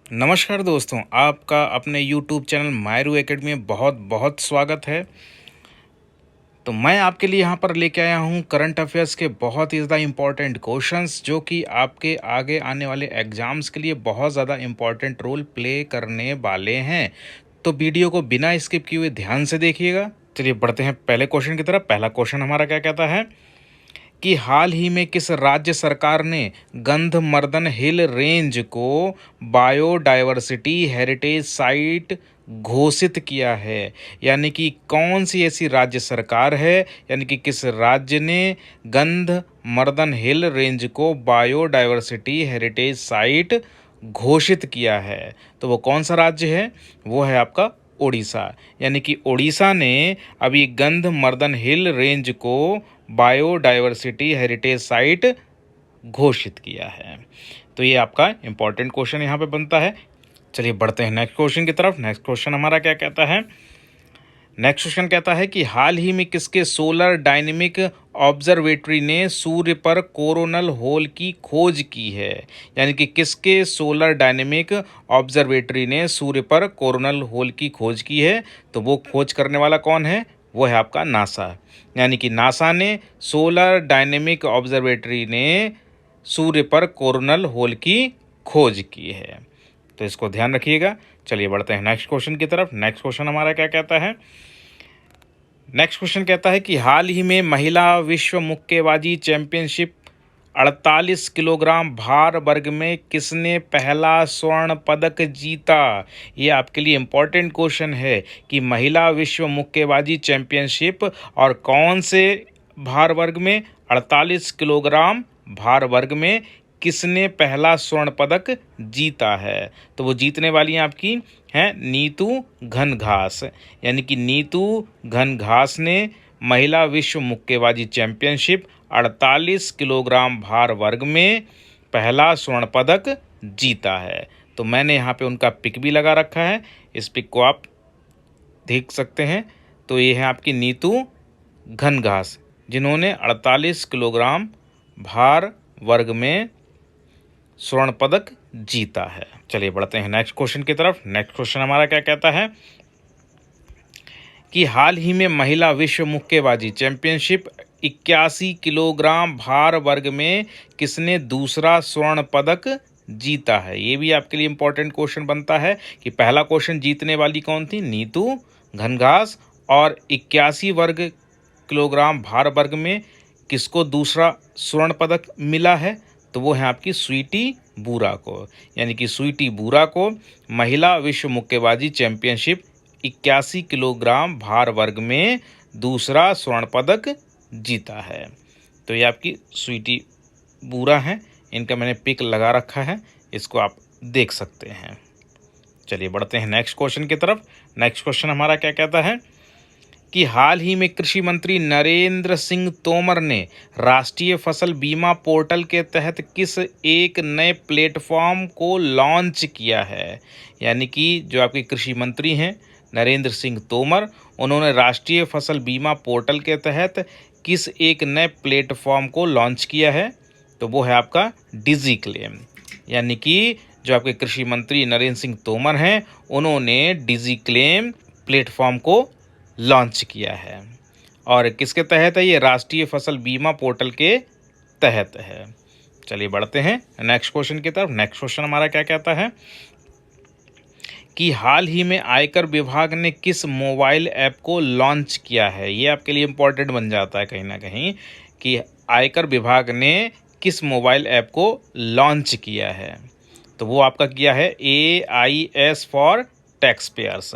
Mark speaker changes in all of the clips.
Speaker 1: नमस्कार दोस्तों, आपका अपने YouTube चैनल मायरू एकेडमी में बहुत बहुत स्वागत है। तो मैं आपके लिए यहाँ पर लेके आया हूँ करंट अफेयर्स के बहुत ही ज़्यादा इम्पोर्टेंट क्वेश्चंस जो कि आपके आगे आने वाले एग्जाम्स के लिए बहुत ज़्यादा इम्पोर्टेंट रोल प्ले करने वाले हैं। तो वीडियो को बिना स्किप किए हुए ध्यान से देखिएगा। चलिए बढ़ते हैं पहले क्वेश्चन की तरफ। पहला क्वेश्चन हमारा क्या कहता है कि हाल ही में किस राज्य सरकार ने गंधमर्दन हिल रेंज को बायोडायवर्सिटी हेरिटेज साइट घोषित किया है। यानी कि कौन सी ऐसी राज्य सरकार है, यानी कि किस राज्य ने गंधमर्दन हिल रेंज को बायोडायवर्सिटी हेरिटेज साइट घोषित किया है। तो वो कौन सा राज्य है? वो है आपका ओडिशा। यानी कि ओडिशा ने अभी गंधमर्दन हिल रेंज को बायोडायवर्सिटी हेरिटेज साइट घोषित किया है। तो ये आपका इंपॉर्टेंट क्वेश्चन यहाँ पे बनता है। चलिए बढ़ते हैं नेक्स्ट क्वेश्चन की तरफ। नेक्स्ट क्वेश्चन हमारा क्या कहता है? नेक्स्ट क्वेश्चन कहता है कि हाल ही में किसके सोलर डायनेमिक ऑब्जर्वेटरी ने सूर्य पर कोरोनल होल की खोज की है। यानी कि किसके सोलर डायनेमिक ऑब्जर्वेटरी ने सूर्य पर कोरोनल होल की खोज की है। तो वो खोज करने वाला कौन है? वो है आपका नासा। यानी कि नासा ने सोलर डायनेमिक ऑब्जर्वेटरी ने सूर्य पर कोरोनल होल की खोज की है। तो इसको ध्यान रखिएगा। चलिए बढ़ते हैं नेक्स्ट क्वेश्चन की तरफ। नेक्स्ट क्वेश्चन हमारा क्या कहता है? नेक्स्ट क्वेश्चन कहता है कि हाल ही में महिला विश्व मुक्केबाजी चैंपियनशिप 48 किलोग्राम भार वर्ग में किसने पहला स्वर्ण पदक जीता। ये आपके लिए इम्पोर्टेंट क्वेश्चन है कि महिला विश्व मुक्केबाजी चैंपियनशिप और कौन से भार वर्ग में, 48 किलोग्राम भार वर्ग में किसने पहला स्वर्ण पदक जीता है। तो वो जीतने वाली हैं आपकी हैं नीतू घनघास। यानी कि नीतू घनघास ने महिला विश्व मुक्केबाजी चैंपियनशिप 48 किलोग्राम भार वर्ग में पहला स्वर्ण पदक जीता है। तो मैंने यहाँ पे उनका पिक भी लगा रखा है, इस पिक को आप देख सकते हैं। तो ये है आपकी नीतू घनघास जिन्होंने 48 किलोग्राम भार वर्ग में स्वर्ण पदक जीता है। चलिए बढ़ते हैं नेक्स्ट क्वेश्चन की तरफ। नेक्स्ट क्वेश्चन हमारा क्या कहता है कि हाल ही में महिला विश्व मुक्केबाजी चैंपियनशिप 81 किलोग्राम भार वर्ग में किसने दूसरा स्वर्ण पदक जीता है। ये भी आपके लिए इंपॉर्टेंट क्वेश्चन बनता है कि पहला क्वेश्चन जीतने वाली कौन थी? नीतू घनघास। और 81 वर्ग किलोग्राम भार वर्ग में किसको दूसरा स्वर्ण पदक मिला है? तो वो है आपकी स्वीटी बूरा को। यानी कि स्वीटी बूरा को महिला विश्व मुक्केबाजी चैंपियनशिप 81 किलोग्राम भार वर्ग में दूसरा स्वर्ण पदक जीता है। तो ये आपकी स्वीटी बूरा हैं, इनका मैंने पिक लगा रखा है, इसको आप देख सकते हैं। चलिए बढ़ते हैं नेक्स्ट क्वेश्चन की तरफ। नेक्स्ट क्वेश्चन हमारा क्या कहता है कि हाल ही में कृषि मंत्री नरेंद्र सिंह तोमर ने राष्ट्रीय फसल बीमा पोर्टल के तहत किस एक नए प्लेटफॉर्म को लॉन्च किया है। यानी कि जो आपके कृषि मंत्री हैं नरेंद्र सिंह तोमर, उन्होंने राष्ट्रीय फसल बीमा पोर्टल के तहत किस एक नए प्लेटफॉर्म को लॉन्च किया है। तो वो है आपका डिजी क्लेम। यानी कि जो आपके कृषि मंत्री नरेंद्र सिंह तोमर हैं, उन्होंने डिजी क्लेम प्लेटफॉर्म को लॉन्च किया है। और किसके तहत है? ये राष्ट्रीय फसल बीमा पोर्टल के तहत है। चलिए बढ़ते हैं नेक्स्ट क्वेश्चन की तरफ। नेक्स्ट क्वेश्चन हमारा क्या कहता है कि हाल ही में आयकर विभाग ने किस मोबाइल ऐप को लॉन्च किया है। ये आपके लिए इम्पोर्टेंट बन जाता है कहीं ना कहीं कि आयकर विभाग ने किस मोबाइल ऐप को लॉन्च किया है। तो वो आपका किया है AIS फॉर टैक्स पेयर्स।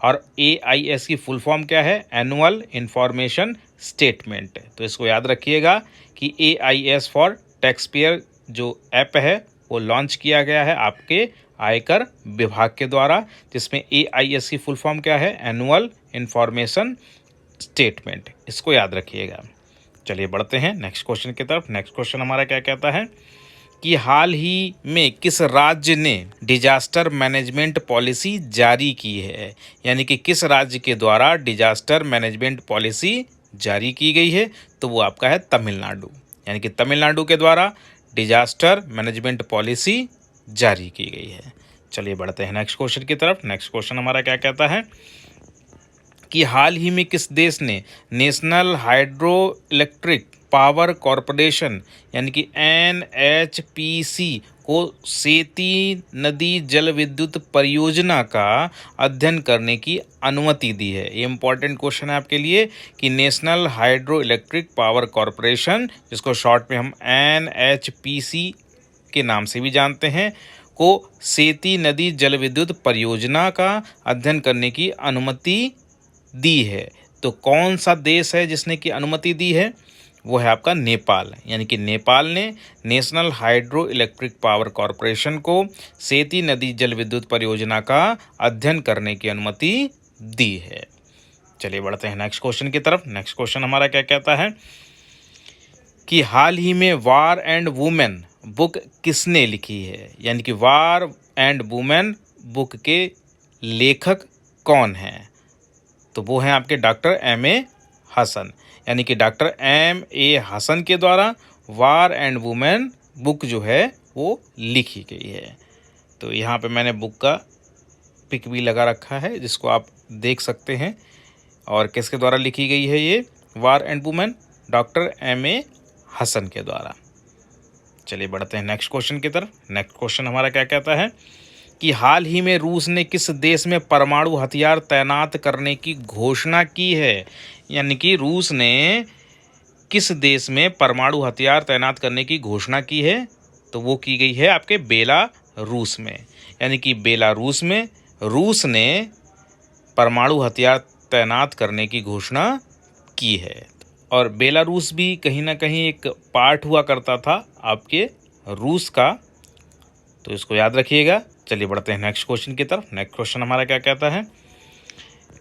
Speaker 1: और AIS की फुल फॉर्म क्या है? Annual information statement. तो इसको याद रखिएगा कि AIS फॉर टैक्स पेयर जो ऐप है वो लॉन्च किया गया है आपके आयकर विभाग के द्वारा, जिसमें AIS की फुल फॉर्म क्या है? Annual information statement. इसको याद रखिएगा। चलिए बढ़ते हैं नेक्स्ट क्वेश्चन की तरफ। नेक्स्ट क्वेश्चन हमारा क्या कहता है कि हाल ही में किस राज्य ने डिजास्टर मैनेजमेंट पॉलिसी जारी की है। यानी कि किस राज्य के द्वारा डिजास्टर मैनेजमेंट पॉलिसी जारी की गई है। तो वो आपका है तमिलनाडु। यानी कि तमिलनाडु के द्वारा डिजास्टर मैनेजमेंट पॉलिसी जारी की गई है। चलिए बढ़ते हैं नेक्स्ट क्वेश्चन की तरफ। नेक्स्ट क्वेश्चन हमारा क्या कहता है कि हाल ही में किस देश ने national hydro electric power corporation यानी कि NHPC को सेती नदी जल विद्युत परियोजना का अध्ययन करने की अनुमति दी है। ये इंपॉर्टेंट क्वेश्चन है आपके लिए कि national hydro electric power corporation, जिसको शॉर्ट में हम NHPC के नाम से भी जानते हैं, को सेती नदी जल विद्युत परियोजना का अध्ययन करने की अनुमति दी है। तो कौन सा देश है जिसने की अनुमति दी है? वो है आपका नेपाल। यानी कि नेपाल ने national hydro electric power corporation को सेती नदी जल विद्युत परियोजना का अध्ययन करने की अनुमति दी है। चलिए बढ़ते हैं नेक्स्ट क्वेश्चन की तरफ। नेक्स्ट क्वेश्चन हमारा क्या कहता है कि हाल ही में वार एंड वुमेन बुक किसने लिखी है? यानी कि वार एंड वुमेन बुक के लेखक कौन हैं? तो वो हैं आपके डॉक्टर M.A. हसन। यानी कि डॉक्टर M.A. हसन के द्वारा वार एंड वुमेन बुक जो है वो लिखी गई है। तो यहाँ पे मैंने बुक का पिक भी लगा रखा है जिसको आप देख सकते हैं। और किसके द्वारा लिखी गई है ये war and women? Doctor M.A. Hasan के द्वारा। चलिए बढ़ते हैं नेक्स्ट क्वेश्चन की तरफ। नेक्स्ट क्वेश्चन हमारा क्या कहता है कि हाल ही में रूस ने किस देश में परमाणु हथियार तैनात करने की घोषणा की है? यानी कि रूस ने किस देश में परमाणु हथियार तैनात करने की घोषणा की है? तो वो की गई है आपके बेलारूस में। यानी कि बेलारूस में रूस ने परमाणु हथियार तैनात करने की घोषणा की है। और बेलारूस भी कहीं ना कहीं एक पार्ट हुआ करता था आपके रूस का, तो इसको याद रखिएगा। चलिए बढ़ते हैं नेक्स्ट क्वेश्चन की तरफ। नेक्स्ट क्वेश्चन हमारा क्या कहता है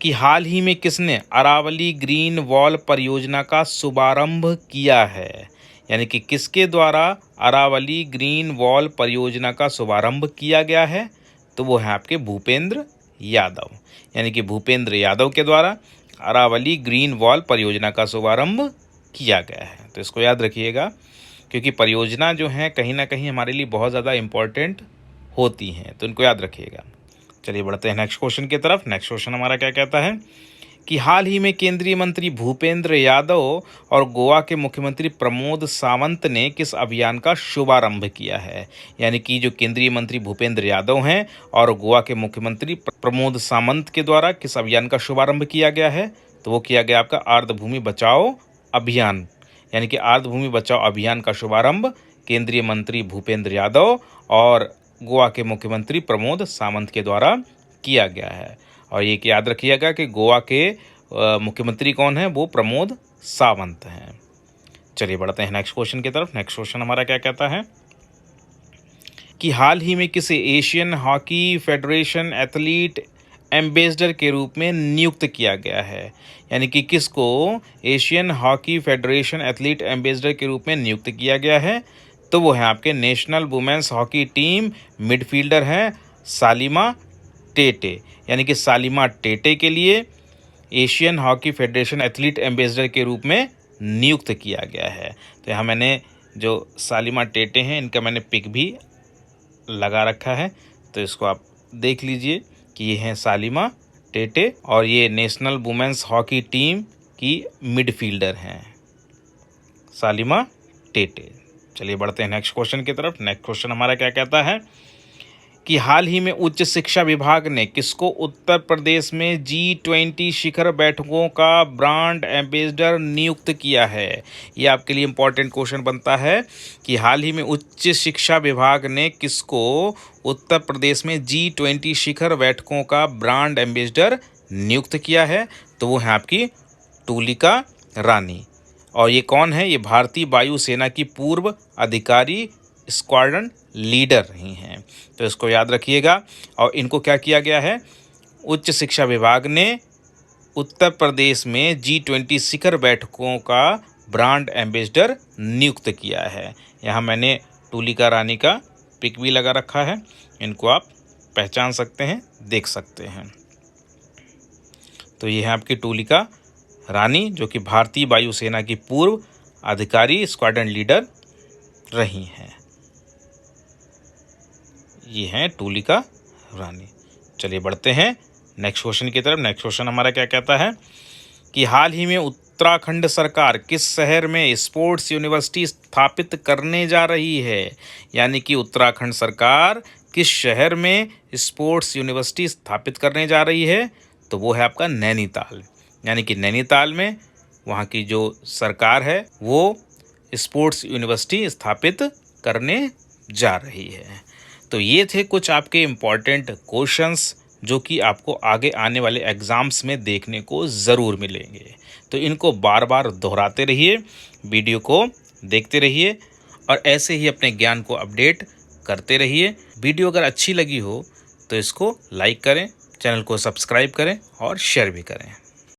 Speaker 1: कि हाल ही में किसने अरावली ग्रीन वॉल परियोजना का शुभारंभ किया है? यानी कि किसके द्वारा अरावली ग्रीन वॉल परियोजना का शुभारंभ किया गया है? तो वो है आपके भूपेंद्र यादव। यानी कि भूपेंद्र यादव के द्वारा अरावली ग्रीन वॉल परियोजना का शुभारंभ किया गया है। तो इसको याद रखिएगा क्योंकि परियोजना जो हैं कहीं ना कहीं हमारे लिए बहुत ज़्यादा इम्पोर्टेंट होती हैं, तो इनको याद रखिएगा। चलिए बढ़ते हैं नेक्स्ट क्वेश्चन की तरफ। नेक्स्ट क्वेश्चन हमारा क्या कहता है कि हाल ही में केंद्रीय मंत्री भूपेंद्र यादव और गोवा के मुख्यमंत्री प्रमोद सावंत ने किस अभियान का शुभारंभ किया है? यानी कि जो केंद्रीय मंत्री भूपेंद्र यादव हैं और गोवा के मुख्यमंत्री प्रमोद सावंत के द्वारा किस अभियान का शुभारंभ किया गया है? तो वो किया गया आपका आर्द्रभूमि बचाओ अभियान। यानी कि आर्द्रभूमि बचाओ अभियान का शुभारंभ केंद्रीय मंत्री भूपेंद्र यादव और गोवा के मुख्यमंत्री प्रमोद सावंत के द्वारा किया गया है। और ये याद रखिएगा कि गोवा के मुख्यमंत्री कौन है? वो प्रमोद सावंत हैं। चलिए बढ़ते हैं नेक्स्ट क्वेश्चन की तरफ। नेक्स्ट क्वेश्चन हमारा क्या कहता है कि हाल ही में किसे Asian hockey federation athlete ambassador के रूप में नियुक्त किया गया है? यानी कि किसको Asian hockey federation athlete ambassador के रूप में नियुक्त किया गया है? तो वो है आपके national women's hockey team midfielder हैं सालिमा टेटे। यानी कि सालिमा टेटे के लिए Asian hockey federation athlete ambassador के रूप में नियुक्त किया गया है। तो यहाँ मैंने जो सालिमा टेटे हैं इनका मैंने पिक भी लगा रखा है, तो इसको आप देख लीजिए कि ये हैं सालिमा टेटे और ये नेशनल वुमेन्स हॉकी टीम की मिडफील्डर हैं सालिमा टेटे। चलिए बढ़ते हैं नेक्स्ट क्वेश्चन की तरफ। नेक्स्ट क्वेश्चन हमारा क्या कहता है कि हाल ही में उच्च शिक्षा विभाग ने किसको उत्तर प्रदेश में G20 शिखर बैठकों का ब्रांड एम्बेसडर नियुक्त किया है? ये आपके लिए इम्पोर्टेंट क्वेश्चन बनता है कि हाल ही में उच्च शिक्षा विभाग ने किसको उत्तर प्रदेश में G20 शिखर बैठकों का ब्रांड एम्बेसडर नियुक्त किया है? तो वो है आपकी तुलिका रानी। और ये कौन है? ये भारतीय वायुसेना की पूर्व अधिकारी स्क्वाड्रन लीडर रही हैं। तो इसको याद रखिएगा। और इनको क्या किया गया है? उच्च शिक्षा विभाग ने उत्तर प्रदेश में G20 शिखर बैठकों का ब्रांड एम्बेसडर नियुक्त किया है। यहाँ मैंने तुलिका रानी का पिक भी लगा रखा है, इनको आप पहचान सकते हैं, देख सकते हैं। तो ये है आपकी तुलिका रानी जो कि भारतीय वायुसेना की पूर्व अधिकारी स्क्वाड्रन लीडर रही हैं। ये हैं तुलिका ठुरानी। चलिए बढ़ते हैं नेक्स्ट क्वेश्चन की तरफ। नेक्स्ट क्वेश्चन हमारा क्या कहता है कि हाल ही में उत्तराखंड सरकार किस शहर में स्पोर्ट्स यूनिवर्सिटी स्थापित करने जा रही है? यानी कि उत्तराखंड सरकार किस शहर में स्पोर्ट्स यूनिवर्सिटी स्थापित करने जा रही है? तो वो है आपका नैनीताल। यानी कि नैनीताल में वहाँ की जो सरकार है वो स्पोर्ट्स यूनिवर्सिटी स्थापित करने जा रही है। तो ये थे कुछ आपके इम्पॉर्टेंट क्वेश्चंस जो कि आपको आगे आने वाले एग्ज़ाम्स में देखने को ज़रूर मिलेंगे। तो इनको बार बार दोहराते रहिए, वीडियो को देखते रहिए और ऐसे ही अपने ज्ञान को अपडेट करते रहिए। वीडियो अगर अच्छी लगी हो तो इसको लाइक करें, चैनल को सब्सक्राइब करें और शेयर भी करें।